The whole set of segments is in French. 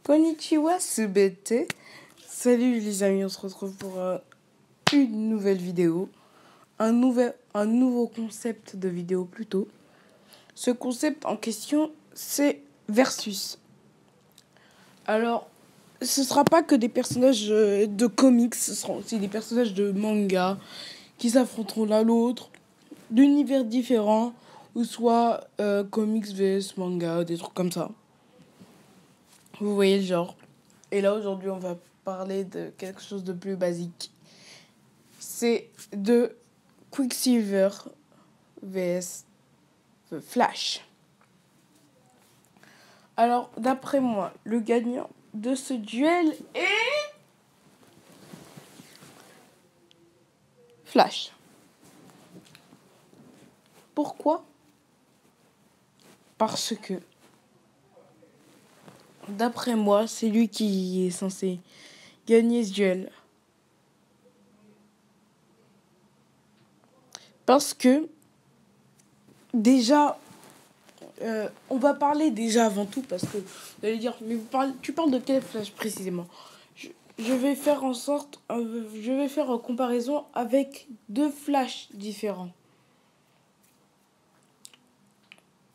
Konnichiwa, subete. Salut les amis, on se retrouve pour une nouvelle vidéo. Un nouveau concept de vidéo plutôt. Ce concept en question, c'est versus. Alors, ce sera pas que des personnages de comics, ce sera aussi des personnages de manga qui s'affronteront l'un l'autre, d'univers différents, ou soit comics vs manga, des trucs comme ça. Vous voyez le genre. Et là, aujourd'hui, on va parler de quelque chose de plus basique. C'est de Quicksilver vs The Flash. Alors, d'après moi, le gagnant de ce duel est Flash. Pourquoi ? Parce que, d'après moi, c'est lui qui est censé gagner ce duel. Parce que, déjà, on va parler déjà avant tout, parce que vous allez dire, mais tu parles de quel Flash précisément ? Je vais faire en sorte, je vais faire en comparaison avec deux Flash différents.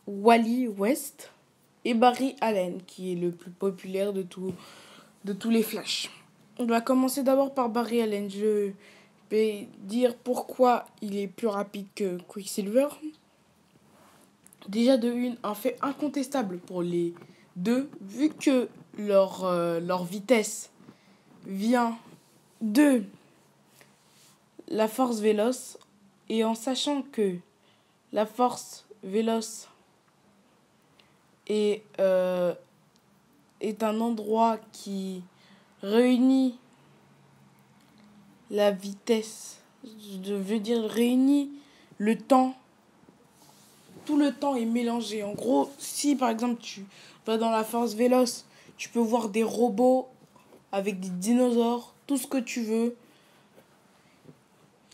Wally West et Barry Allen, qui est le plus populaire de tous les Flash. On va commencer d'abord par Barry Allen. Je vais dire pourquoi il est plus rapide que Quicksilver. Déjà de une, un fait incontestable pour les deux, vu que leur vitesse vient de la force véloce, et en sachant que la force véloce est un endroit qui réunit la vitesse, je veux dire réunit le temps. Tout le temps est mélangé. En gros, si par exemple tu vas dans la force véloce, tu peux voir des robots avec des dinosaures, tout ce que tu veux.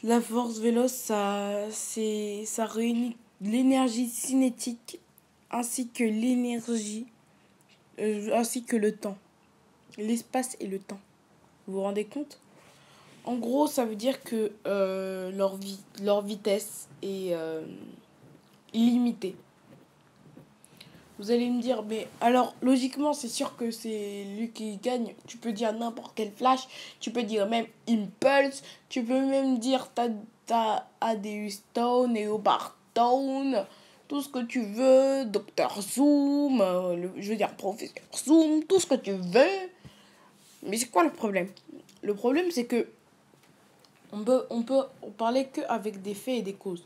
La force véloce, ça réunit l'énergie cinétique ainsi que ainsi que le temps. L'espace et le temps. Vous vous rendez compte ? En gros, ça veut dire que leur vitesse est illimitée. Vous allez me dire, mais alors, logiquement, c'est sûr que c'est lui qui gagne. Tu peux dire n'importe quel Flash. Tu peux dire même Impulse. Tu peux même dire t'as Adeus Stone, Eobard Stone, tout ce que tu veux. Dr Zoom, je veux dire Professeur Zoom, tout ce que tu veux. Mais c'est quoi le problème ? Le problème, c'est que on peut parler qu'avec des faits et des causes.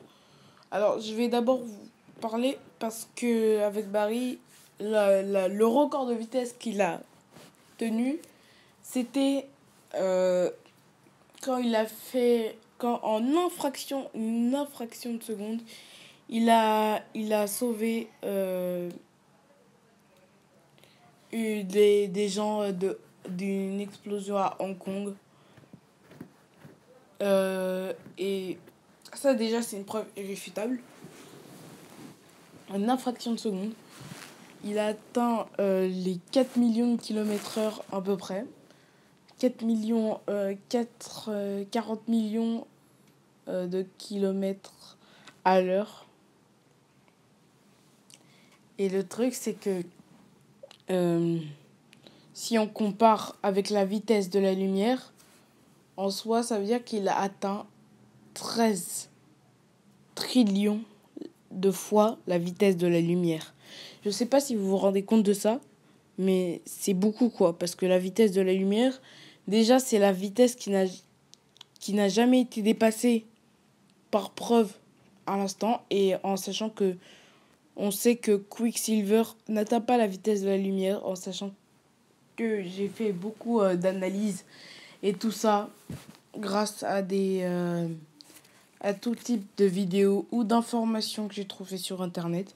Alors, je vais d'abord vous parler parce que avec Barry, le record de vitesse qu'il a tenu, c'était quand en une infraction de seconde, il a sauvé des gens d'une explosion à Hong Kong. Et ça, déjà, c'est une preuve irréfutable. En infraction de seconde, il a atteint les 4 millions de km/h à peu près. 40 millions de kilomètres à l'heure. Et le truc, c'est que si on compare avec la vitesse de la lumière, en soi, ça veut dire qu'il a atteint 13 trillions de fois la vitesse de la lumière. Je ne sais pas si vous vous rendez compte de ça, mais c'est beaucoup quoi. Parce que la vitesse de la lumière, déjà, c'est la vitesse qui n'a jamais été dépassée par preuve à l'instant. Et en sachant que on sait que Quicksilver n'atteint pas la vitesse de la lumière, en sachant que j'ai fait beaucoup d'analyses et tout ça grâce à à tout type de vidéos ou d'informations que j'ai trouvées sur internet.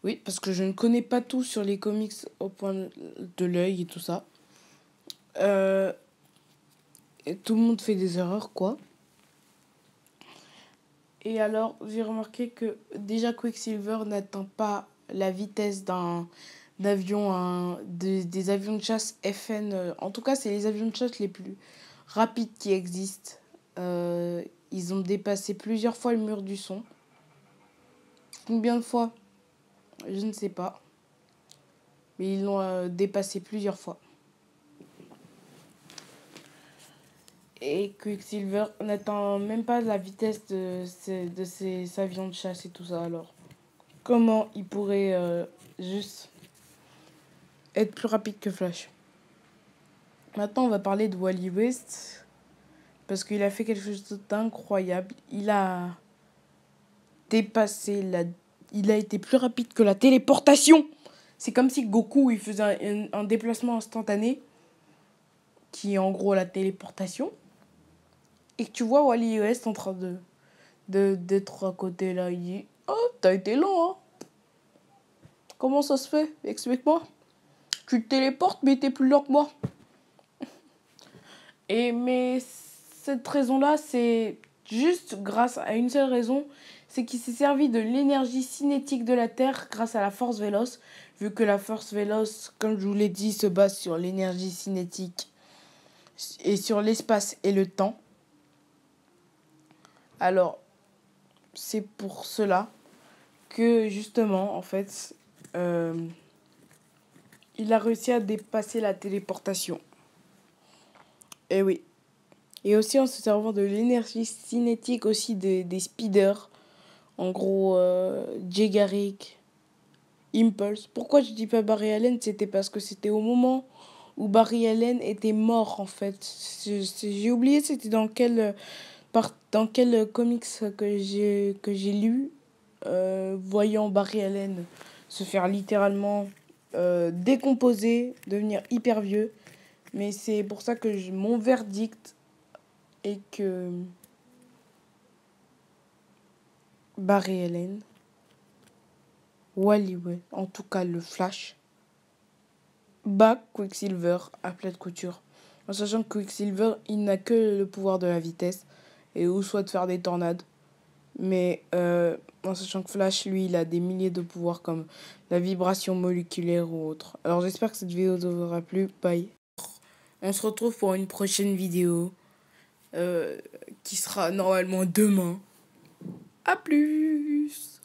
Oui, parce que je ne connais pas tout sur les comics au point de l'œil et tout ça. Et tout le monde fait des erreurs, quoi. Et alors, j'ai remarqué que déjà Quicksilver n'atteint pas la vitesse d'un d'avions, des avions de chasse FN. En tout cas, c'est les avions de chasse les plus rapides qui existent. Ils ont dépassé plusieurs fois le mur du son. Combien de fois? Je ne sais pas. Mais ils l'ont dépassé plusieurs fois. Et Quicksilver n'atteint même pas la vitesse de ces avions de chasse et tout ça. Alors, comment il pourrait juste être plus rapide que Flash? Maintenant, on va parler de Wally West. Parce qu'il a fait quelque chose d'incroyable. Il a dépassé la... Il a été plus rapide que la téléportation. C'est comme si Goku il faisait un déplacement instantané. Qui est en gros la téléportation. Et que tu vois Wally West en train d'être à côté là. Il dit: oh, t'as été lent, hein. Comment ça se fait? Explique-moi. Tu te téléportes, mais t'es plus lent que moi. Mais cette raison-là, c'est juste grâce à une seule raison. C'est qu'il s'est servi de l'énergie cinétique de la Terre grâce à la force véloce. Vu que la force véloce, comme je vous l'ai dit, se base sur l'énergie cinétique et sur l'espace et le temps. Alors, c'est pour cela que justement, en fait, il a réussi à dépasser la téléportation. Et oui. Et aussi en se servant de l'énergie cinétique aussi des speeders. En gros, Jay Garrick, Impulse. Pourquoi je dis pas Barry Allen? C'était parce que c'était au moment où Barry Allen était mort, en fait. J'ai oublié c'était dans quel comics que j'ai lu. Voyant Barry Allen se faire littéralement décomposer, devenir hyper vieux. Mais c'est pour ça que mon verdict est que Barry Allen, Wally West, en tout cas le Flash, bat Quicksilver à plat de couture. En sachant que Quicksilver, il n'a que le pouvoir de la vitesse et ou soit de faire des tornades. Mais en sachant que Flash, lui, il a des milliers de pouvoirs comme la vibration moléculaire ou autre. Alors j'espère que cette vidéo vous aura plu. Bye. On se retrouve pour une prochaine vidéo qui sera normalement demain. À plus!